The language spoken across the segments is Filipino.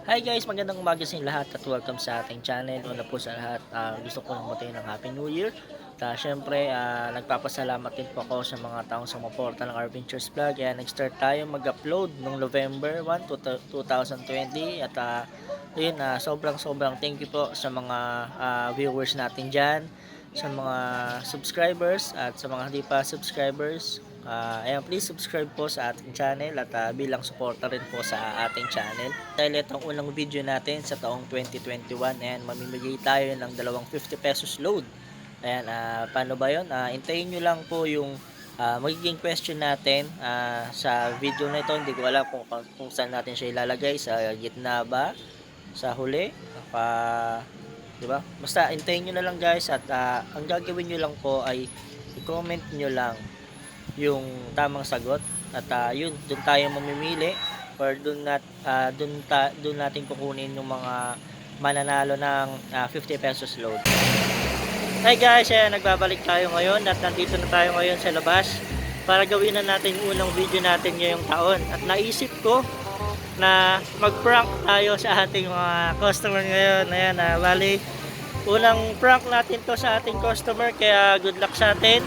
Hi guys, magandang umaga sa inyo lahat at welcome sa ating channel. Una po sa lahat, gusto ko lang batayin ng Happy New Year. Syempre, nagpapasalamat din po ako sa mga taong sumuporta ng Our Ventures Vlog. Nag-start tayo mag-upload noong November 1, 2020 at sobrang thank you po sa mga viewers natin dyan, sa mga subscribers at sa mga hindi pa subscribers. Please subscribe po sa ating channel at bilang suporta rin po sa ating channel. Dahil itong unang video natin sa taong 2021, mamimigay tayo ng dalawang 50 pesos load. Paano ba yun? Hintayin nyo lang po yung magiging question natin sa video na ito. Hindi ko alam kung saan natin siya ilalagay, sa gitna ba, sa huli, diba? Basta hintayin nyo na lang guys at ang gagawin nyo lang po ay i-comment nyo lang yung tamang sagot at yun, doon tayo mamimili or doon natin kukunin yung mga mananalo ng 50 pesos load. Hi guys, nagbabalik tayo ngayon at nandito na tayo ngayon sa labas para gawin na natin yung unang video natin ngayong taon. At naisip ko na mag-prank tayo sa ating mga customer ngayon. Bali, unang prank natin to sa ating customer, kaya good luck sa atin.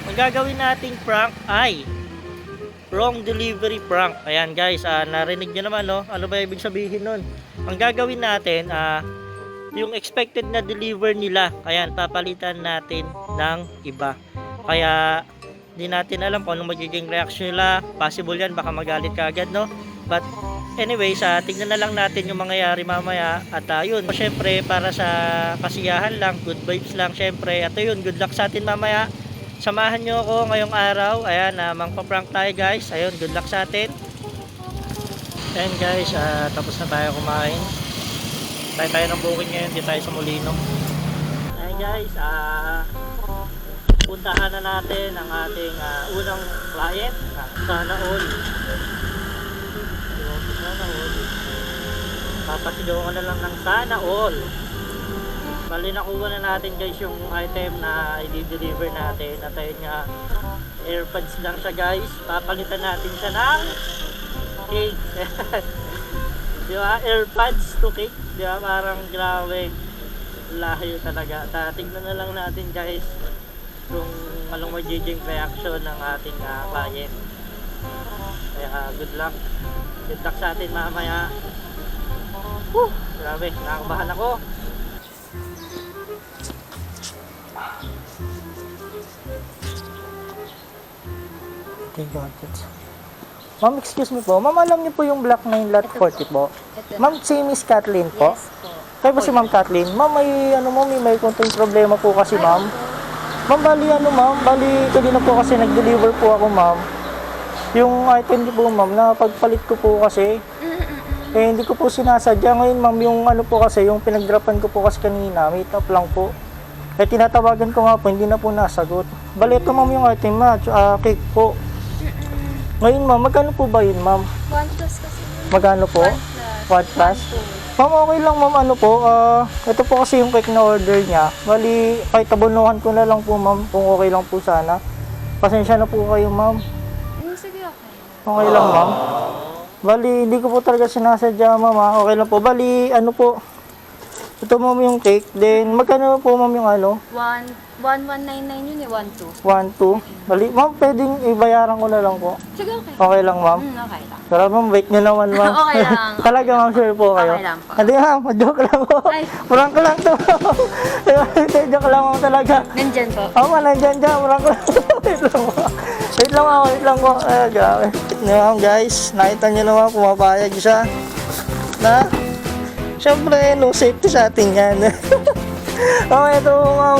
Ang gagawin nating prank ay wrong delivery prank. Ayan guys, narinig nyo naman, no? Ano ba ibig sabihin nun? Ang gagawin natin, yung expected na deliver nila, ayan, papalitan natin ng iba. Kaya hindi natin alam kung anong magiging reaction nila. Possible yan, baka magalit ka agad, no? But anyways, tingnan na lang natin yung mangyayari mamaya. At yun, syempre para sa kasiyahan lang, good vibes lang syempre. At yun, good luck sa atin mamaya. Samahan nyo ako ngayong araw. Ayan, mangpa-prank tayo guys. Ayun, good luck sa atin. Ayan guys, tapos na tayo kumain. Tayo ng booking ngayon, di tayo sa Molino. Ayan guys, puntahan na natin ang ating unang client. Sana all. Sana all. Papasigaw ka na lang ng sana all. Bali, nakuha na natin guys yung item na i-deliver natin. At ayun nga, AirPods lang siya guys. Papalitan natin siya ng cake. Diba? AirPods to cake. Diba? Parang grabe. Layo talaga. Tingnan na lang natin guys kung anong magiging reaction ng ating client. Kaya good luck. Good luck sa atin mamaya. Grabe, nakakabahan ako. Ma'am, excuse me po. Ma'am, alam niyo po yung Block 9 Lot 40 po? Ma'am, si Miss Kathleen po? Yes po. Kayo po si Ma'am Kathleen? Ma'am, may konting problema po kasi ma'am. Ma'am, bali, kanina po kasi nag-deliver po ako ma'am. Yung item niyo po ma'am, na pagpalit ko po kasi, hindi ko po sinasadya. Ngayon ma'am, yung po kasi, yung pinagdrapan ko po kasi kanina, meet up lang po. Tinatawagan ko nga po, hindi na po nasagot. Bali, ito ma'am yung item cake po. Ngayon ma'am, magkano po ba yun ma'am? 1 plus kasi. Magkano po? 1 plus? Ma'am, okay lang ma'am, ito po kasi yung cake na order niya. Bali, kahit abunuhan ko na lang po ma'am, kung okay lang po sana. Pasensya na po kayo ma'am. Sige, okay. Okay lang ma'am. Bali, hindi ko po talaga sinasadya ma'am. Okay lang po. Bali, ito ma'am yung cake. Then, magkano po ma'am yung 1199 yun eh, 12. 1, 2. Bali, ma'am, pwedeng ibayaran ko na lang po. Sige, okay. Okay lang ma'am. Okay lang. Pero ma'am, wait nyo naman ma'am. Okay lang. Talaga ma'am, sure po kayo. Okay lang po. Hindi ma'am, joke lang po. Ay. Prank ko lang to. Joke lang ma'am talaga. Nandyan po. Nandyan dyan. Prank ko lang. Wait lang po. Wait lang po. Grabe. Ma'am guys, nakita nyo naman, pumapayag siya. Siyempre, no safety sa atin yan. Ito ma'am,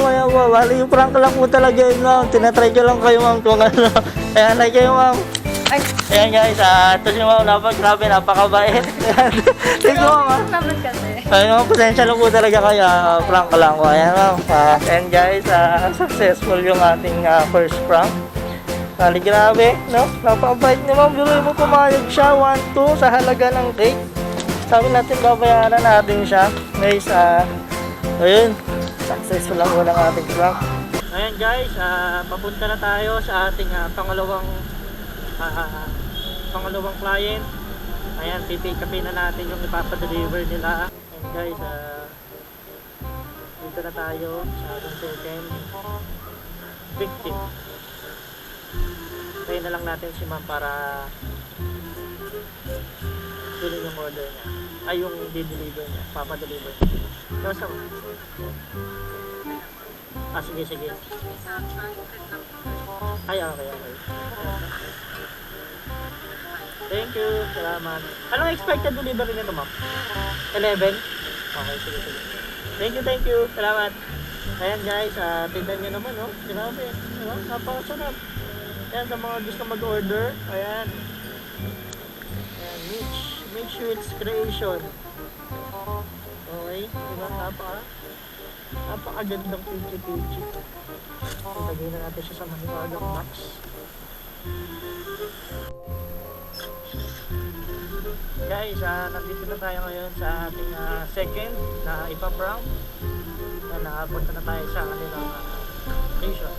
bali yung prank lang po talaga yun ma'am. Tinatry ko lang kayo ma'am kung ano. Ayan, like kayo ma'am. Ay, Ayan guys, ito si ma'am, grabe, napakabait. Thank you ma'am. naman kasi. Ayun ma'am, pasensya lang po talaga kaya prank lang ko. Ayan ma'am. And guys, successful yung ating first prank. Bali, grabe, no? Napakabait niya ma'am. Biruin mo, pumayag siya, 1, 2 sa halaga ng cake. Sabi natin, babayaran natin siya. Guys, ayun, successful lang po ng ating prank. Ayan guys, papunta na tayo sa ating pangalawang client. Ayan, pipick upin na natin yung ipapadeliver nila. And guys, dito na tayo sa ating second victim. Tayo na lang natin si ma'am para bilhin yung order niya. Ay, yung di-deliver niya, papadeliver niya. Kamusta mo? Sige, sige. Ay, okay. Thank you, salamat. Anong expected delivery nito, ma'am? 11? Okay, sige. Thank you, salamat. Ayan guys, tignan nyo naman, oh. Grabe, diba? Napakasarap. Ayan, sa mga gusto mag-order, ayan. Ayan, Mitch Sweets Creation. Okay, diba? Napakagandang pinchi-pinchi. Lagay na natin siya sa maniwagang box. Guys, nandito na tayo ngayon sa ating second na ipaprank na nakapunta na tayo sa kanilang station.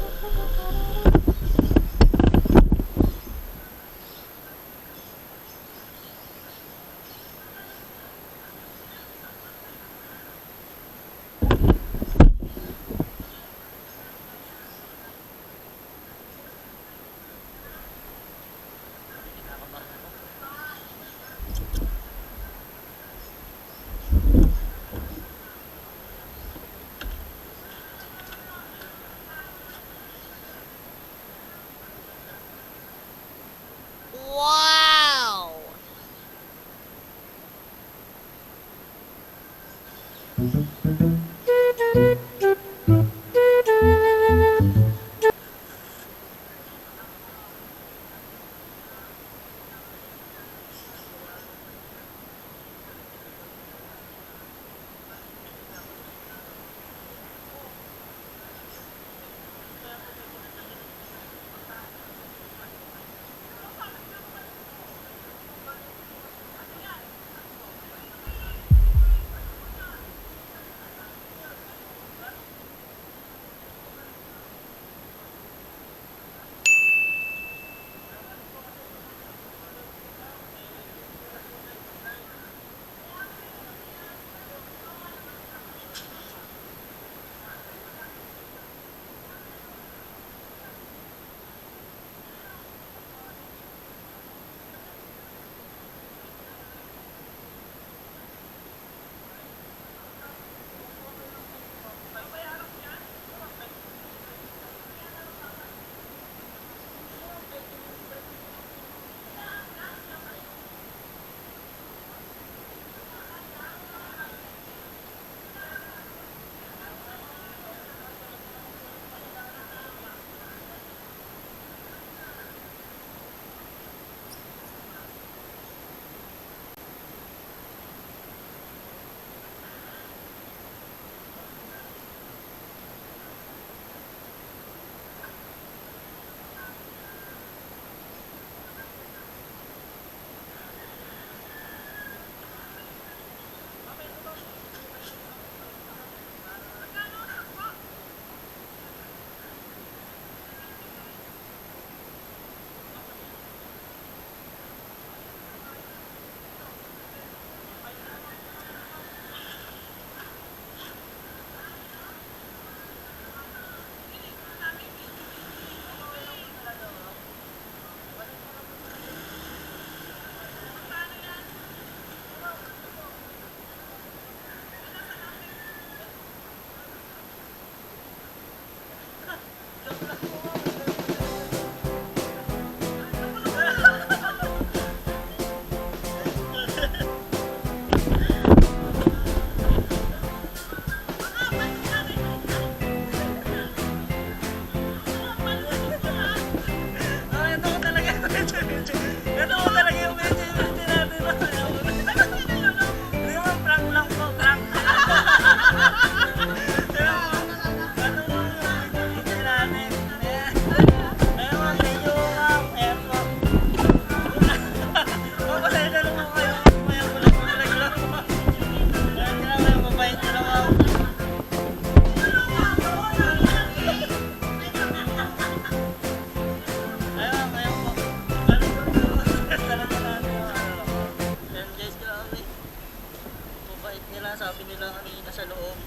nila, sabi nila kanina sa loob,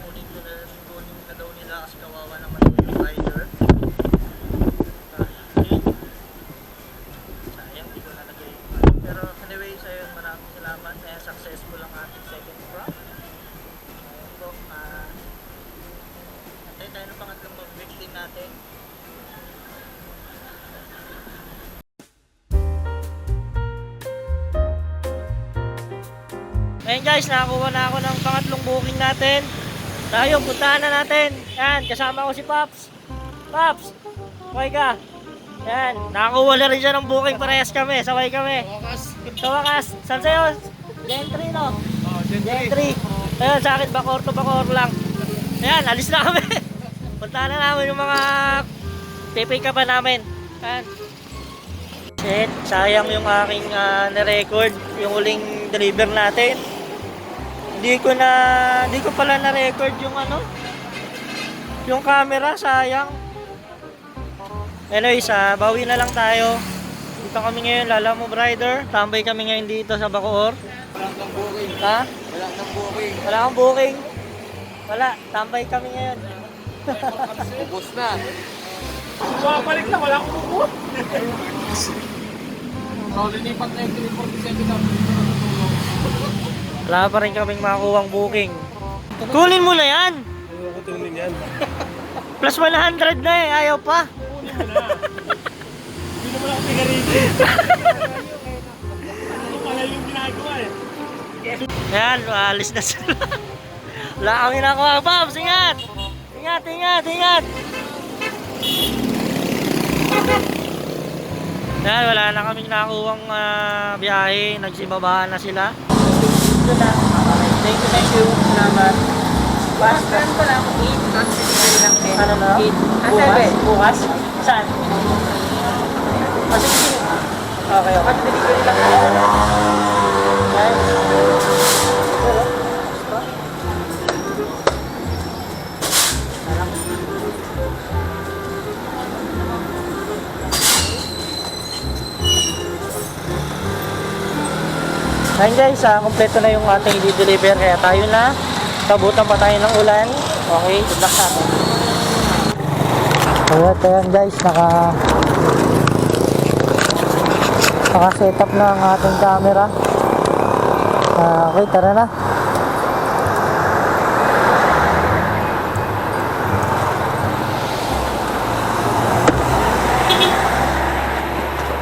kunin na daw nila kasi kawawa naman yung rider. Yun. Sayang, hindi ko nalagay yung pero anyway, sa yun, maraming salamat. Successful ang ating second prank. Ayun po, antay tayo ng pangatlong mag-victim natin. Ayun guys, nakakuha na ako ng pangatlong booking natin. Tayo, puntahan na natin. Yan, kasama ko si Pops. Pops, okay ka? Yan, nakakuha na rin siya ng booking. Parehas kami, sabay kami. Sa wakas, saan sa'yo? Gentry, no? Gentry. Ayun, sa akin, Bacoor to Bacoor lang. Ayan, alis na kami. Puntahan na namin yung mga pipick up namin. Yan. Shit, sayang yung aking na-record, yung huling deliver natin. Hindi ko pala na-record yung yung camera, sayang. Anyways, bawi na lang tayo. Dito kami ngayon, Lala Move Rider. Tambay kami ngayon dito sa Bacoor. Wala kang booking. Ha? Wala kang booking. Wala kang booking? Wala, tambay kami ngayon. Ubus na. Bumabalik na, wala akong bukod. Linipat na yung 347 na. Wala pa rin kaming makakuhang booking. Kunin mo na yan! Ayaw ko tingnan yan. Plus 100 na eh, ayaw pa. Kunin mo na. Hindi naman ako tigarito. Ano pala yung ginagawa eh. Yan, alis na sila. Wala kami nakuha. Pops, ingat! Ingat, ingat, ingat! Yan, wala na kaming nakuhang biyahe. Nagsibabaan na sila. Thank you. Salamat. Pagkain ko lang 8, tapos binigay lang 10. Ano na? 8. Bukas? Bukas? Saan? Okay, okay. Pag binigay lang Yan. Ayun guys, kompleto na yung ating i-deliver kaya tayo na. Kabutan pa tayo ng ulan. Okay, good luck sa atin. Ayan guys, naka-set up na ang ating camera. Okay, tara na.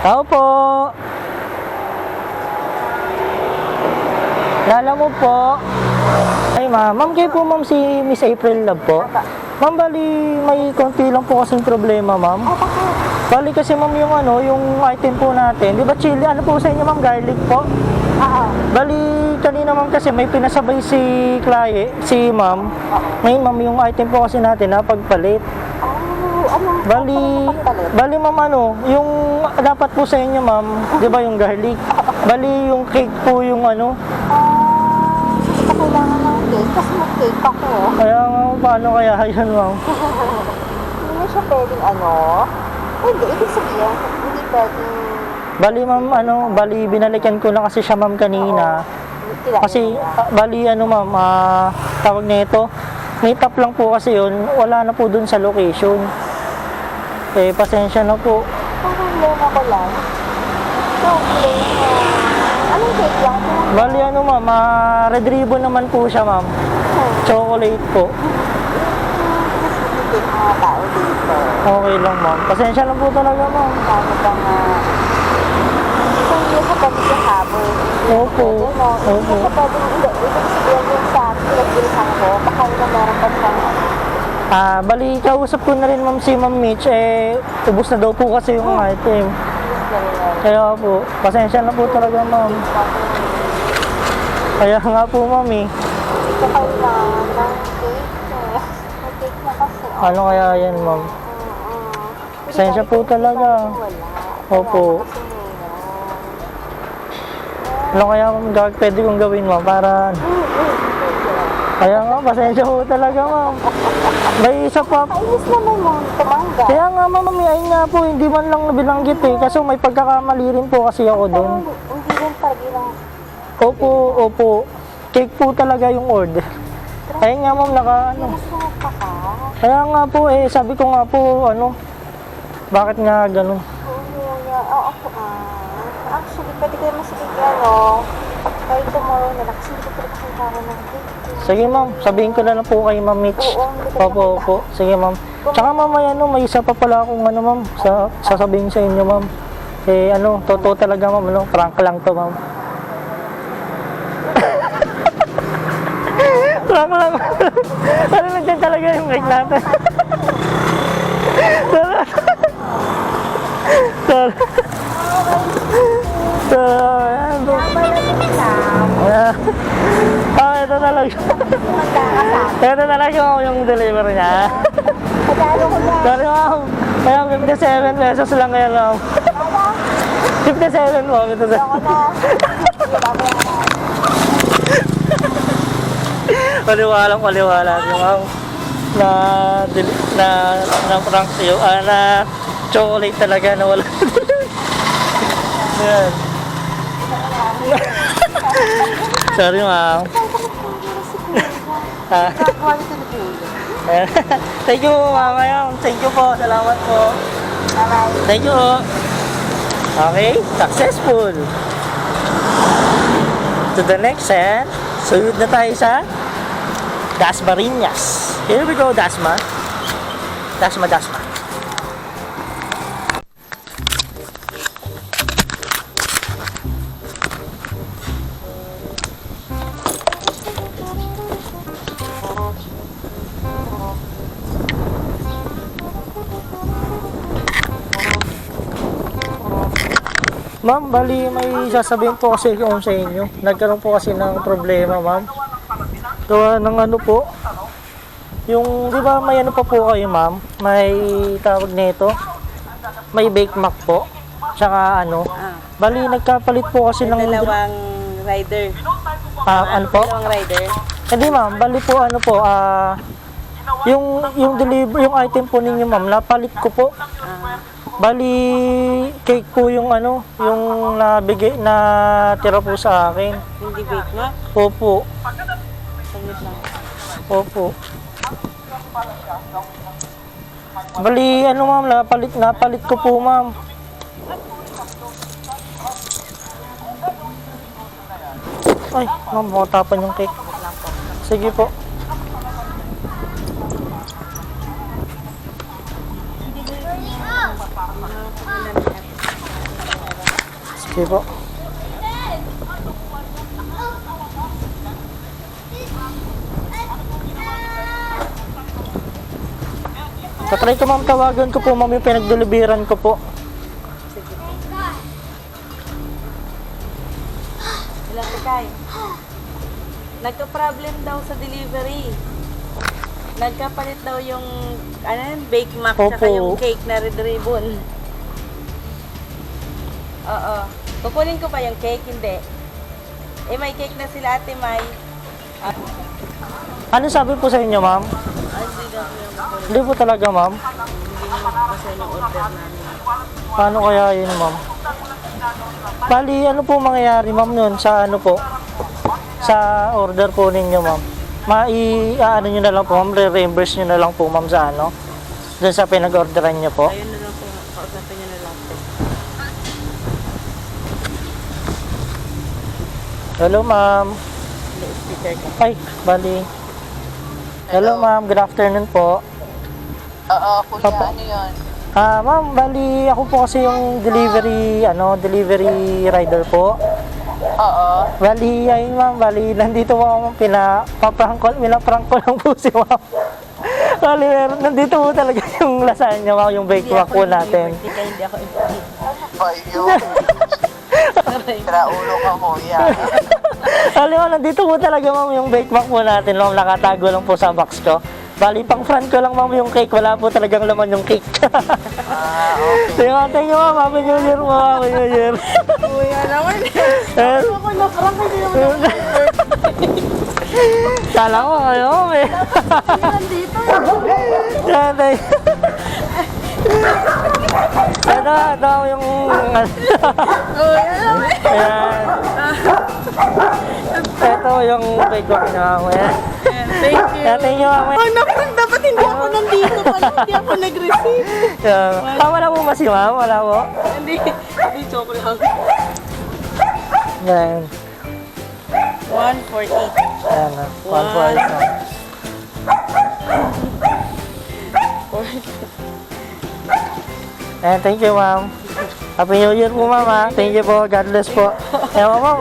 Tao po. Lala mo po. Ay ma'am kayo po ma'am si Miss April Love po. Ma'am, bali may konti lang po kasing problema ma'am. Bali kasi ma'am yung yung item po natin. Di ba chili? Ano po sa inyo ma'am? Garlic po? Bali kanina ma'am kasi may pinasabay si client, si ma'am. Ngayon ma'am yung item po kasi natin napagpalit. Bali ma'am yung dapat po sa inyo ma'am, di ba yung garlic? Bali yung cake po yung Kailangan ng cake kasi mag-cake ako. Kaya nga, paano kaya yan ma'am? Hindi siya pwedeng Hindi, ibig sabihin, hindi pwedeng... Bali ma'am, bali binalikan ko na kasi siya ma'am kanina. Kasi, bali ma'am, tawag nito, meet up lang po kasi yun, wala na po dun sa location. Eh, pasensya na po. Ang problema ko lang. Anong cake lang po? Bali ma'am, red ribbon naman po siya ma'am. Chocolate po. Hindi mga tao dito. Okay lang ma'am. Pasensya lang po talaga ma'am. Paano bang kung hindi ka pwede yung habol. Opo. Hindi ka pwede hindi. Ibig sabihin yung sa pinagbilisan ko, baka na meron pa siyang Bali, kausap ko na rin ma'am si Ma'am Mitch, ubos na daw po kasi yung item. Kaya po, pasensya na po talaga ma'am. Kaya nga po ma'am eh. Hindi ko kailangan ng cake. May cake na kasi. Ano kaya yan ma'am? Pasensya po talaga. Opo. Ano kaya ma'am pwede kong gawin ma'am para... Kaya nga, pasensya po talaga ma'am. May isa pa. Ayos naman mo, tumangga. Kaya nga ma'am, ayun nga po, hindi man lang nabilanggit eh. Kaso may pagkakamali rin po kasi ako doon. Hindi rin talaga lang. Opo. cake po talaga yung order. Ayun nga ma'am, ano. Mas pa ka. Kaya nga po sabi ko nga po, bakit nga ganun? Oo, ako actually, pwede kayo masigig kahit tomorrow na lang. Kasi hindi ko pala kakilala ng cake. Sige ma'am, sabihin ko na lang po kay Ma'am Mitch. Oo, hindi ko Opo, opo. Sige ma'am. Tsaka ma'am, may isa pa pala akong ma'am, sasabihin sa inyo ma'am. Totoo talaga ma'am, prank lang to ma'am. Prank lang. Nandiyan talaga yung cake natin. Ito talaga. Ito talaga yung delivery niya. Pagkano ko lang. Sorry ma'am. Kaya 57 pesos lang ngayon ma'am. 57 po, 57. Ako na. Paliwala yung ma'am. Na prank sa'yo. Na chocolate talaga na wala. Yan. Sorry ma'am. Thank you ma'am. Thank you po. Salamat po. Thank you. Okay, successful. To the next set. Suyod na tayo sa Dasmariñas. Here we go, Dasma. Dasma. Ma'am, bali may sasabihin po kasi ako sa inyo. Nagkaroon po kasi ng problema, ma'am. Gawa ng po. Yung, di ba may pa po kayo, ma'am? May tawag nito. May Bake Mac po. Tsaka bali nagkapalit po kasi ng... Dalawang rider. Po? Dalawang rider. Hindi, ma'am. Bali po, yung deliver, yung item po ninyo, ma'am, napalit ko po. Bali, cake po yung yung na tira po sa akin. Hindi bake mo? Opo. Saglit lang. Opo. Bali, ma'am, napalit ko po, ma'am. Ay, ma'am, makatapan yung cake. Sige po. Sige po. Tatry ko ma'am, tawagan ko po ma'am yung pinag-deliveran ko po. Ilang Tekay? Nagka-problem daw sa delivery. Nagkapalit daw yung Bake Mac tsaka Opo. yung cake na red ribbon. Oo. Kukunin ko pa yung cake? Hindi. May cake na sila Ate May. Ano sabi po sa inyo ma'am? Hindi daw yung kukunin. Hindi po talaga ma'am. Hindi mo kasi yung order namin. Paano kaya yun ma'am? Bali, ano po mangyayari ma'am nun sa sa order po ninyo ma'am? Nyo na lang po ma'am, re-reimburse nyo na lang po ma'am sa dun sa pinag-orderan nyo po. Ayun na lang po. Kausapin nyo na lang po. Hello ma'am. Speaker ka. Ay, bali. Hello ma'am, good afternoon po. Oo, kuya, Opo. ano yun? Ma'am, bali ako po kasi yung delivery rider po. Oo. Bali, ayun ma'am, nandito po ako pinaprank ko lang po si ma'am. Bali, nandito po talaga yung lasagna ma'am, yung bake mac po natin. Hindi ako invite. Ba yun? Tira ulo ka, kuya. Bali ma'am, nandito po talaga ma'am yung bake mac po natin ma'am, nakatago lang po sa box ko. Bali, pang front ko lang ma'am yung cake, wala po talagang laman yung cake. Okay. Thank you ma'am, happy new year po, happy new year. Kuya naman. Ako na prank, hindi naman Kala ko kayo, Nandito. Yan, ito yung... Kuya naman. Ayan. Ito yung bag ko kinuha mo yan. Thank you. Thank you, mama. Oh, naku, dapat hindi ako nandito pala. Hindi ako nag-receive. Wala mo ba si ma'am? Wala mo? Hindi, chocolate. Yan. 148. Ayan na. 1 na. Ayan, thank you, ma'am. Happy New Year po, ma'am. Ah. Thank you po. God bless po. Ayan, ma'am.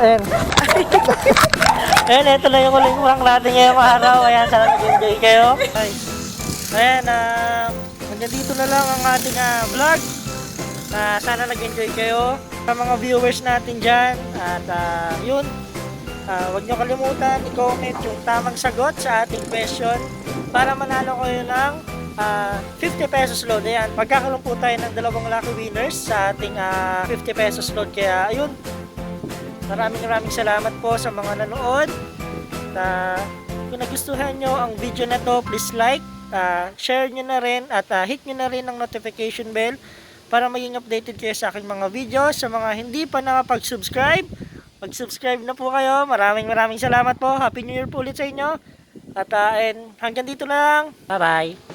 Ayan. Ayan, ito na yung uling prank natin ngayong araw. Ayan, sana nag-enjoy kayo. Ayan, hanggang dito na lang ang ating vlog. Sana nag-enjoy kayo. Sa mga viewers natin dyan. At yun, huwag nyo kalimutan i-comment yung tamang sagot sa ating question para manalo kayo ng 50 pesos load. Ayan, magkakaroon po tayo ng 2 lucky winners sa ating 50 pesos load. Kaya ayun, maraming salamat po sa mga nanood. Kung nagustuhan nyo ang video na to, please like, share nyo na rin at hit nyo na rin ang notification bell para maging updated kayo sa aking mga videos. Sa mga hindi pa nakapag-subscribe, mag-subscribe na po kayo. Maraming salamat po. Happy New Year po ulit sa inyo. At hanggang dito lang. Bye-bye.